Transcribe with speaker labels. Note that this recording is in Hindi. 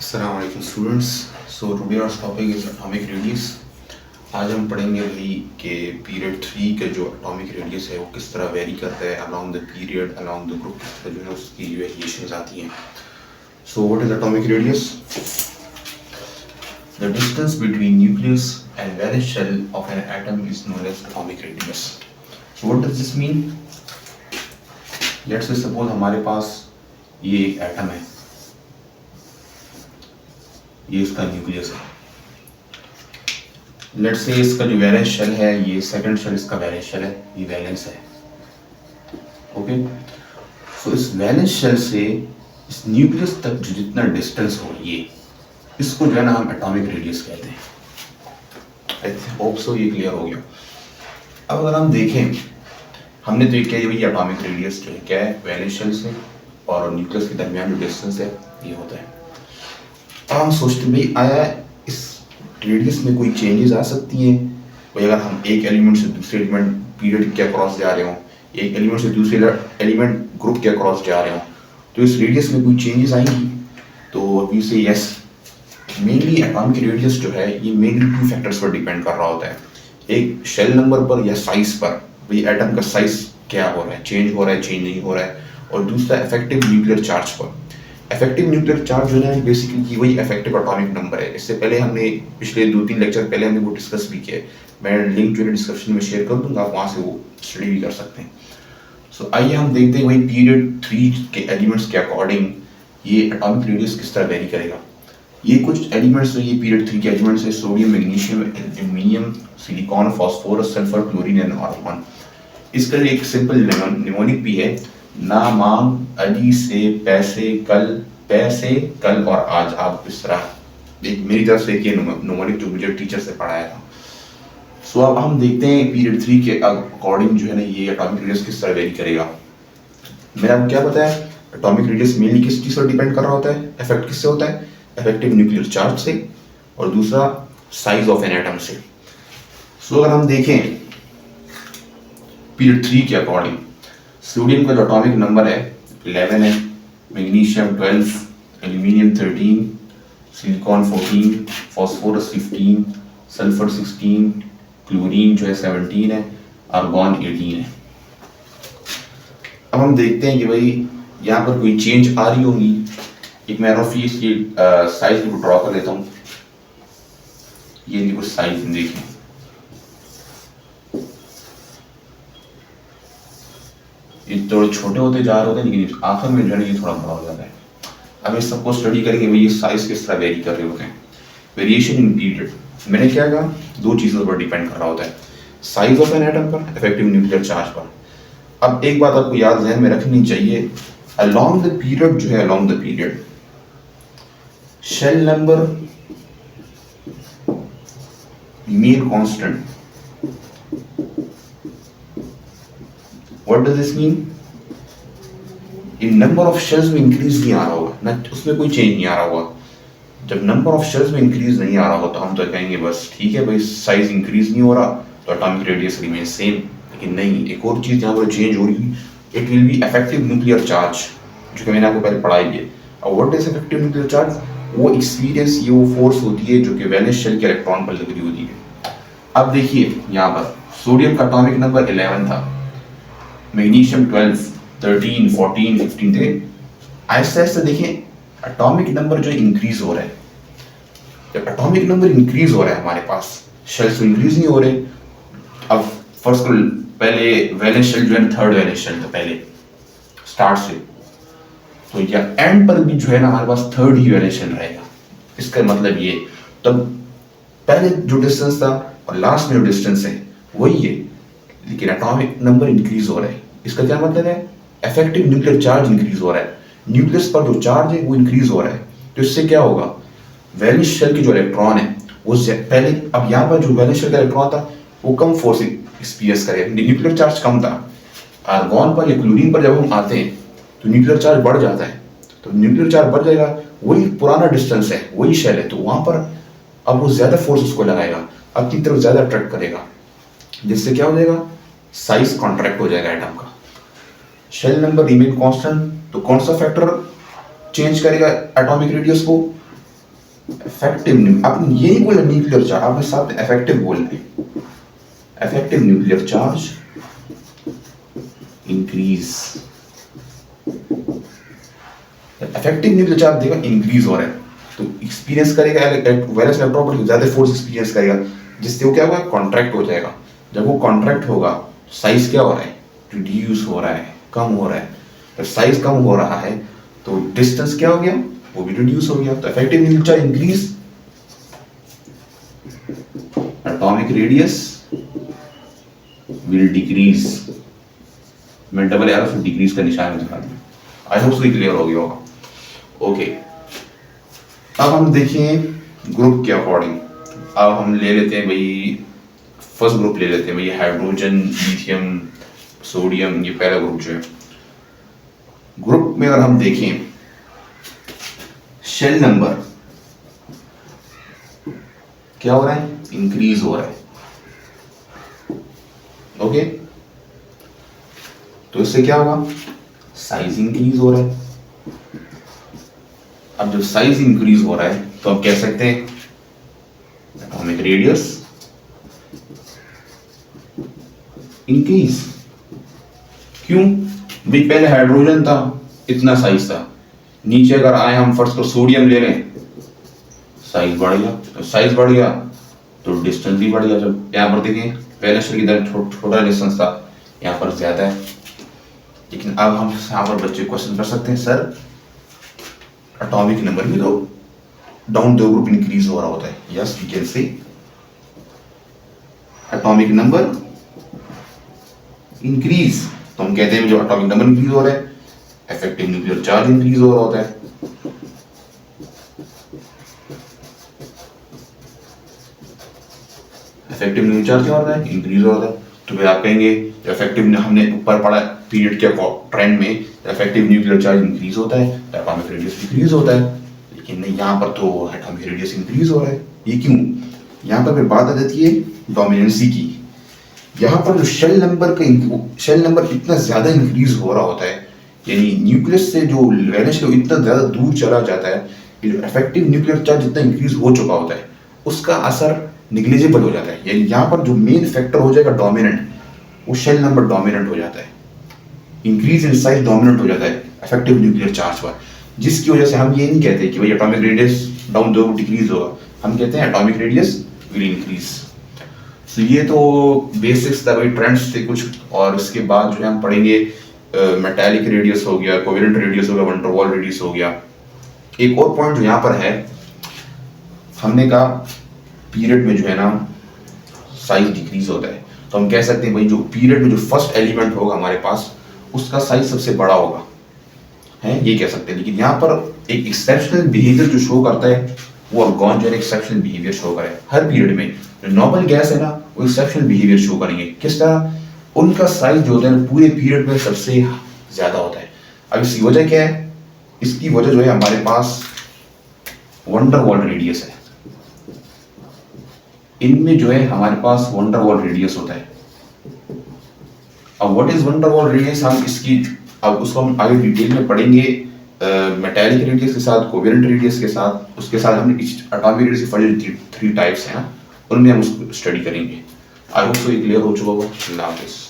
Speaker 1: Assalamualaikum students. So today our topic is atomic radius. आज हम पढ़ेंगे भाई कि पीरियड 3 के जो एटॉमिक रेडियस है वो किस तरह वेरी करता है along the period along the group, किस तरह जो है उसकी वेरिएशंस आती हैं. So what is atomic radius? The distance between nucleus and valence shell of an atom is known as atomic radius. So what does this mean? Let's say suppose हमारे पास ये एक एटम है, ये इसका न्यूक्लियस है. लेट्स से इसका जो वैलेंस शेल है, ये सेकंड शेल इसका वैलेंस शेल है, ये वैलेंस है. ओके, सो इस वैलेंस शेल से इस न्यूक्लियस तक जो जितना डिस्टेंस हो, ये इसको जो है ना हम एटॉमिक रेडियस कहते हैं. आई होप सो ये क्लियर हो गया. अब अगर हम देखें, हमने तो ये किया भाई एटॉमिक रेडियस जो है क्या है, वैलेंस शेल से और न्यूक्लियस के दरमियान जो डिस्टेंस है ये होता है. अब हम सोचते हैं भाई आया इस रेडियस में कोई चेंजेस आ सकती हैं भाई. अगर हम एक एलिमेंट से दूसरे एलिमेंट पीरियड के अक्रॉस जा रहे हो, एक एलिमेंट से दूसरे एलिमेंट ग्रुप के अक्रॉस जा रहे हो, तो इस रेडियस में कोई चेंजेस आएंगी? तो वी से यस. मेनली एटॉमिक रेडियस जो है ये मेनली टू फैक्टर्स पर डिपेंड कर रहा होता है. एक शेल नंबर पर या साइज पर, भाई एटम का साइज क्या हो रहा है, चेंज हो रहा है, चेंज नहीं हो रहा है. और दूसरा इफेक्टिव न्यूक्लियर चार्ज पर. इफेक्टिव न्यूक्लियर चार्ज जो है बेसिकली वही इफेक्टिव एटॉमिक नंबर है. इससे पहले हमने पिछले 2-3 लेक्चर पहले हमने वो डिस्कस भी किया. मैं लिंक जो है डिस्क्रिप्शन में शेयर कर दूंगा, आप वहाँ से वो स्टडी भी कर सकते हैं. सो आइए हम देखते हैं वही पीरियड 3 के एलिमेंट्स के अकॉर्डिंग ये एटॉमिक रेडियस किस तरह वेरी करेगा. ये कुछ एलिमेंट्स जो ये पीरियड 3 के एलिमेंट्स है, sodium, magnesium, aluminium, silicon, phosphorus, sulphur, chlorine and argon. इसका एक सिंपल निमोनिक भी है, ना मांग अली से पैसे कल, पैसे कल और आज. आप इस तरह एक मेरी तरफ से ये निमोनिक जो मुझे टीचर से पढ़ाया था. सो अब हम देखते हैं पीरियड 3 के अकॉर्डिंग जो है ना ये एटॉमिक रेडियस किस तरह वेरी करेगा. मैंने आपको क्या बताया, एटॉमिक रेडियस मेनली किस चीज पर डिपेंड कर रहा होता है, इफेक्ट किससे होता है, इफेक्टिव न्यूक्लियर चार्ज से और दूसरा साइज ऑफ एन एटम से. सो अगर हम देखें पीरियड 3 के अकॉर्डिंग, सोडियम का जो एटॉमिक नंबर है 11 है, magnesium 12, aluminium 13, silicon 14, phosphorus 15, sulphur 16, chlorine जो है 17 है, आर्गॉन 18 है. अब हम देखते हैं कि भाई यहाँ पर कोई चेंज आ रही होगी. एक मैं रफली इसकी साइज को ड्रॉ कर लेता हूँ. ये कुछ साइज देखिए, ये थोड़े छोटे होते जा रहे होते हैं लेकिन आखिर में जो है ये थोड़ा बड़ा हो जाता है. अब इस सबको स्टडी करेंगे भाई ये साइज किस तरह वेरी कर रहे होते हैं. वेरिएशन इन पीरियड मैंने क्या कहा, दो चीज़ों पर डिपेंड कर रहा होता है, साइज ऑफ एन एटम पर, इफेक्टिव न्यूक्लियर चार्ज पर. अब एक बात आपको याद ध्यान में रखनी चाहिए, अलोंग द पीरियड जो है, along the period shell number remain constant. What does this mean? In number of shells में इंक्रीज नहीं आ रहा होगा ना, उसमें कोई चेंज नहीं आ रहा होगा. जब नंबर ऑफ शेल्स में इंक्रीज नहीं आ रहा होगा तो हम तो कहेंगे बस ठीक है भाई साइज इंक्रीज नहीं हो रहा तो एटॉमिक रेडियस रिमेन सेम. लेकिन नहीं, एक और चीज यहाँ पर चेंज हो रही है, it will be effective nuclear charge, जो कि मैंने आपको पहले पढ़ाई है. और what is effective nuclear charge? वो एक्सपीरियंस, ये वो फोर्स होती है जो कि वैलेंस शेल के इलेक्ट्रॉन पर लग रही होती है. अब देखिए यहाँ पर सोडियम का एटॉमिक नंबर 11 था, मैग्नीशियम 12, 13, 14, 15 थे. ऐसे ऐसे देखें एटॉमिक नंबर जो इंक्रीज हो रहा है. जब एटॉमिक नंबर इंक्रीज हो रहा है हमारे पास, शेल्स तो इंक्रीज नहीं हो रहे. अब फर्स्ट पहले वैलेंस शेल जो है थर्ड वैलेंस शेल था पहले स्टार्ट से, तो या एंड पर भी जो है ना हमारे पास थर्ड ही वैलेंस शेल रहेगा. इसका मतलब ये, तब पहले जो डिस्टेंस था और लास्ट में जो डिस्टेंस है वही है, लेकिन एटॉमिक नंबर इंक्रीज हो रहा है. इसका क्या मतलब है, इफेक्टिव न्यूक्लियर चार्ज इंक्रीज हो रहा है, न्यूक्लियस पर जो चार्ज है वो इंक्रीज हो रहा है. तो इससे क्या होगा, वैलेंस शेल के जो इलेक्ट्रॉन है वो पहले, अब यहाँ पर जो वैलेंस शेल का इलेक्ट्रॉन था वो कम फोर्स एक्सपीरियंस करेगा, न्यूक्लियर चार्ज कम था. आर्गॉन पर या क्लोरीन पर जब हम आते हैं तो न्यूक्लियर चार्ज बढ़ जाता है. तो न्यूक्लियर चार्ज बढ़ जाएगा, वही पुराना डिस्टेंस है, वही शेल है, तो वहाँ पर अब वो ज्यादा फोर्स उसको लगाएगा, अपनी तरफ ज्यादा अट्रैक्ट करेगा, जिससे क्या हो जाएगा, साइज कॉन्ट्रैक्ट हो जाएगा एटम का. शेल नंबर रिमेन कांस्टेंट, तो कौन सा फैक्टर चेंज करेगा एटॉमिक रेडियस को? इफेक्टिव, आपने ये नहीं बोला न्यूक्लियर चार्ज, आपने साथ इफेक्टिव बोलना है। Effective nuclear charge increase, effective nuclear charge देखो इंक्रीज हो रहा है तो एक्सपीरियंस करेगा वैलेंस इलेक्ट्रॉन पर ज्यादा फोर्स एक्सपीरियंस करेगा, जिससे वो क्या होगा, कॉन्ट्रैक्ट हो जाएगा। जब वो कॉन्ट्रैक्ट होगा साइज क्या हो रहा है, रिड्यूस हो रहा है, कम हो रहा है। जब साइज कम हो रहा है तो डिस्टेंस क्या हो गया, वो भी रिड्यूस हो गया। तो effective nuclear charge increase, atomic radius will decrease. मैं डबल एरो से डिक्रीज का निशान दिखा दूं। आई होप सो क्लियर हो गया होगा। ओके, अब हम देखें ग्रुप के अकॉर्डिंग। अब हम ले लेते हैं भाई, फर्स्ट ग्रुप ले लेते हैं भाई, हाइड्रोजन, लिथियम, सोडियम, ये पहला ग्रुप जो है। ग्रुप में अगर हम देखें शेल नंबर क्या हो रहा है, इंक्रीज हो रहा है। ओके, तो इससे क्या होगा, साइज इंक्रीज हो रहा है। अब जब साइज इंक्रीज हो रहा है तो आप कह सकते हैं एटॉमिक रेडियस इंक्रीज। क्यों भाई, पहले हाइड्रोजन था, इतना साइज था, नीचे अगर आए हम फर्स्ट को सोडियम ले लें, साइज बढ़ गया। तो साइज बढ़ गया तो डिस्टेंस भी बढ़ गया। जब यहाँ पर देखें पहले शेल की तरह छोटा डिस्टेंस था, यहाँ पर ज्यादा है। लेकिन अब हम यहाँ पर बच्चे क्वेश्चन कर सकते हैं, सर एटॉमिक नंबर भी तो डाउन द ग्रुप इंक्रीज हो रहा होता है। Yes, we can say atomic number increase. तो हम कहते हैं जो एटॉमिक नंबर इंक्रीज हो रहा है, इफेक्टिव न्यूक्लियर चार्ज इंक्रीज हो रहा होता है। इफेक्टिव न्यूक्लियर चार्ज क्या हो रहा है, इंक्रीज हो रहा है। तो फिर आप कहेंगे इफेक्टिव, हमने ऊपर पढ़ा पीरियड के ट्रेंड में, इफेक्टिव न्यूक्लियर चार्ज इंक्रीज होता है तो एटॉमिक रेडियस डिक्रीज होता है। लेकिन नहीं, यहाँ पर तो एटॉमिक रेडियस इंक्रीज हो रहा है। ये क्यों, यहाँ पर फिर बात आ जाती है डोमिनेंसी की। यहाँ पर जो शेल नंबर इतना ज्यादा इंक्रीज हो रहा होता है, यानी न्यूक्लियस से जो वैलेंस इतना ज्यादा दूर चला जाता है, जो इफेक्टिव न्यूक्लियर चार्ज जितना इंक्रीज हो चुका होता है उसका असर निग्लिजिबल हो जाता है। यानी यहाँ पर जो मेन फैक्टर हो जाएगा डोमिनेंट, वो शेल नंबर डोमिनेंट हो जाता है, इंक्रीज इन साइज डोमिनेंट हो जाता है इफेक्टिव न्यूक्लियर चार्ज पर। जिसकी वजह से हम ये नहीं कहते कि भाई एटॉमिक रेडियस डाउन दो डिक्रीज होगा, हम कहते हैं एटॉमिक रेडियस विल इंक्रीज। तो ये तो बेसिक्स था भाई, ट्रेंड्स थे कुछ। और इसके बाद जो है हम पढ़ेंगे मेटालिक रेडियस हो गया, कोवेलेंट रेडियस हो गया, वैन डर वाल्स रेडियस हो गया। एक और पॉइंट जो यहाँ पर है, हमने कहा पीरियड में जो है ना साइज डिक्रीज होता है, तो हम कह सकते हैं भाई जो पीरियड में जो फर्स्ट एलिमेंट होगा हमारे पास, उसका साइज सबसे बड़ा होगा, है ये कह सकते हैं। लेकिन यहाँ पर एक एक्सेप्शनल बिहेवियर जो शो करता है, वो अर्गॉन जो है एक्सेप्शनल बिहेवियर शो करे हर पीरियड में। जो नॉर्मल गैस है ना, वो एक्सेप्शनल बिहेवियर शो करेंगे। किस तरह, उनका साइज जो होता है पूरे पीरियड में सबसे ज्यादा होता है। अब इसकी वजह क्या है, इसकी वजह जो है हमारे पास वैन डर वाल्स रेडियस है। इनमें जो है हमारे पास वैन डर वाल्स रेडियस होता है। अब what is van der Waals radius, हम इसकी अब उसको हम आगे डिटेल में पढ़ेंगे मेटालिक रेडियस के साथ, कोवेलेंट रेडियस के साथ। उसके साथ हमने एटॉमिक रेडियस की फर्दर 3 टाइप्स हैं, उनमें हम उसको स्टडी करेंगे। आई होप सो ये क्लियर हो चुका होगा। अल्लाह हाफिज़।